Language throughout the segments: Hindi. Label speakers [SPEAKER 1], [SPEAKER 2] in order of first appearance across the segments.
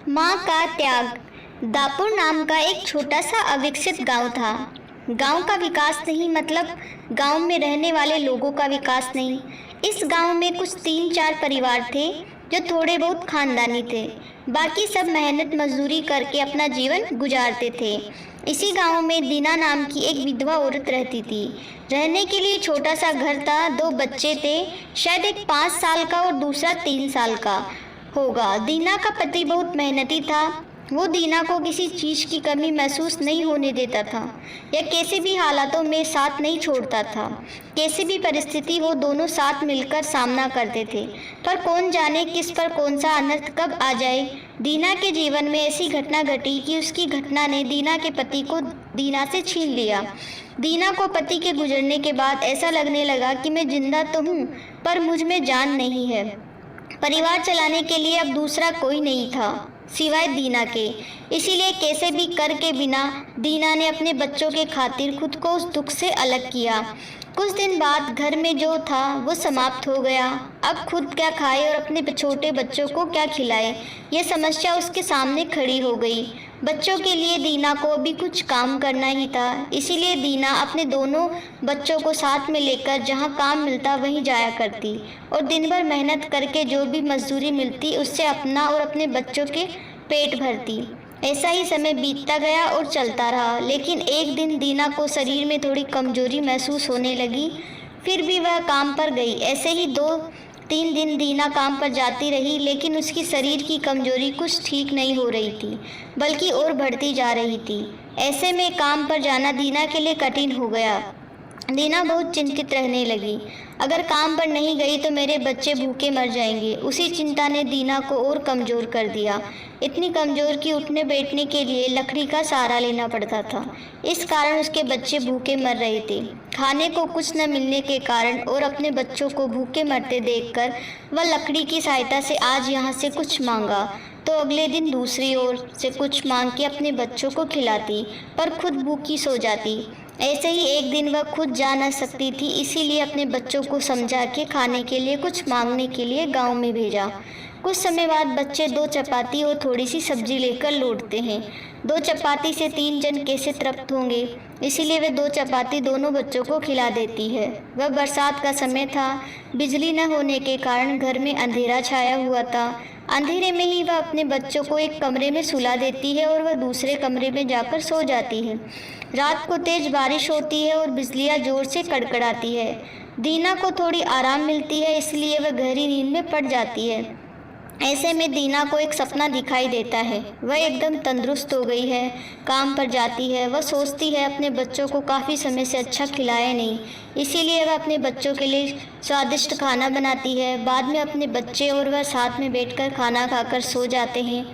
[SPEAKER 1] माँ का त्याग। दापुर नाम का एक छोटा सा अविकसित गांव था। गांव का विकास नहीं मतलब गांव में रहने वाले लोगों का विकास नहीं। इस गांव में कुछ 3-4 परिवार थे जो थोड़े बहुत खानदानी थे। बाकी सब मेहनत मजदूरी करके अपना जीवन गुजारते थे। इसी गांव में दीना नाम की एक विधवा औरत रहती थी। रहने के लिए छोटा सा घर था, 2 बच्चे थे, शायद एक 5 साल का और दूसरा 3 साल का होगा। दीना का पति बहुत मेहनती था। वो दीना को किसी चीज़ की कमी महसूस नहीं होने देता था या कैसे भी हालातों में साथ नहीं छोड़ता था। कैसी भी परिस्थिति हो दोनों साथ मिलकर सामना करते थे, पर कौन जाने किस पर कौन सा अनर्थ कब आ जाए। दीना के जीवन में ऐसी घटना घटी कि उसकी घटना ने दीना के पति को दीना से छीन लिया। दीना को पति के गुजरने के बाद ऐसा लगने लगा कि मैं जिंदा तो हूँ पर मुझ में जान नहीं है। परिवार चलाने के लिए अब दूसरा कोई नहीं था सिवाय दीना के। इसीलिए कैसे भी कर के बिना दीना ने अपने बच्चों के खातिर खुद को उस दुख से अलग किया। कुछ दिन बाद घर में जो था वो समाप्त हो गया। अब खुद क्या खाए और अपने छोटे बच्चों को क्या खिलाए, यह समस्या उसके सामने खड़ी हो गई। बच्चों के लिए दीना को अभी कुछ काम करना ही था। इसीलिए दीना अपने दोनों बच्चों को साथ में लेकर जहाँ काम मिलता वहीं जाया करती और दिन भर मेहनत करके जो भी मजदूरी मिलती उससे अपना और अपने बच्चों के पेट भरती। ऐसा ही समय बीतता गया और चलता रहा। लेकिन एक दिन दीना को शरीर में थोड़ी कमजोरी महसूस होने लगी। फिर भी वह काम पर गई। ऐसे ही 2-3 दिन दीना काम पर जाती रही, लेकिन उसकी शरीर की कमजोरी कुछ ठीक नहीं हो रही थी बल्कि और बढ़ती जा रही थी। ऐसे में काम पर जाना दीना के लिए कठिन हो गया। दीना बहुत चिंतित रहने लगी। अगर काम पर नहीं गई तो मेरे बच्चे भूखे मर जाएंगे। उसी चिंता ने दीना को और कमज़ोर कर दिया। इतनी कमज़ोर कि उठने बैठने के लिए लकड़ी का सहारा लेना पड़ता था। इस कारण उसके बच्चे भूखे मर रहे थे। खाने को कुछ न मिलने के कारण और अपने बच्चों को भूखे मरते देखकर वह लकड़ी की सहायता से आज यहाँ से कुछ मांगा तो अगले दिन दूसरी ओर से कुछ मांग के अपने बच्चों को खिलाती, पर खुद भूखी सो जाती। ऐसे ही एक दिन वह खुद जा न सकती थी, इसीलिए अपने बच्चों को समझा के खाने के लिए कुछ मांगने के लिए गांव में भेजा। कुछ समय बाद बच्चे 2 चपाती और थोड़ी सी सब्जी लेकर लौटते हैं। 2 चपाती से 3 जन कैसे तृप्त होंगे, इसीलिए वे 2 चपाती दोनों बच्चों को खिला देती है। वह बरसात का समय था। बिजली न होने के कारण घर में अंधेरा छाया हुआ था। अंधेरे में ही वह अपने बच्चों को एक कमरे में सुला देती है और वह दूसरे कमरे में जाकर सो जाती है। रात को तेज बारिश होती है और बिजलियाँ जोर से कड़कड़ाती है। दीना को थोड़ी आराम मिलती है, इसलिए वह गहरी नींद में पड़ जाती है। ऐसे में दीना को एक सपना दिखाई देता है। वह एकदम तंदुरुस्त हो गई है, काम पर जाती है। वह सोचती है अपने बच्चों को काफ़ी समय से अच्छा खिलाया नहीं, इसीलिए वह अपने बच्चों के लिए स्वादिष्ट खाना बनाती है। बाद में अपने बच्चे और वह साथ में बैठकर खाना खाकर सो जाते हैं।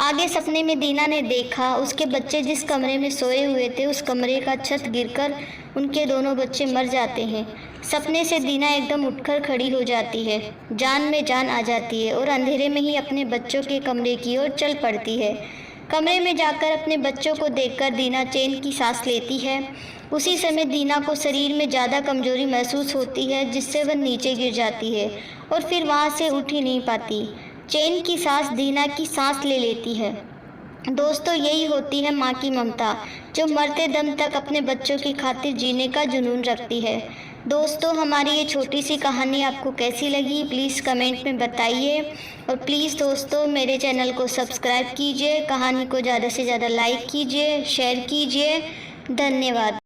[SPEAKER 1] आगे सपने में दीना ने देखा उसके बच्चे जिस कमरे में सोए हुए थे उस कमरे का छत गिरकर उनके दोनों बच्चे मर जाते हैं। सपने से दीना एकदम उठकर खड़ी हो जाती है, जान में जान आ जाती है और अंधेरे में ही अपने बच्चों के कमरे की ओर चल पड़ती है। कमरे में जाकर अपने बच्चों को देखकर दीना चैन की सांस लेती है। उसी समय दीना को शरीर में ज़्यादा कमजोरी महसूस होती है, जिससे वह नीचे गिर जाती है और फिर वहाँ से उठ ही नहीं पाती। चैन की सांस दीना की सांस ले लेती है। दोस्तों, यही होती है माँ की ममता, जो मरते दम तक अपने बच्चों की खातिर जीने का जुनून रखती है। दोस्तों, हमारी ये छोटी सी कहानी आपको कैसी लगी प्लीज़ कमेंट में बताइए और प्लीज़ दोस्तों मेरे चैनल को सब्सक्राइब कीजिए, कहानी को ज़्यादा से ज़्यादा लाइक कीजिए, शेयर कीजिए। धन्यवाद।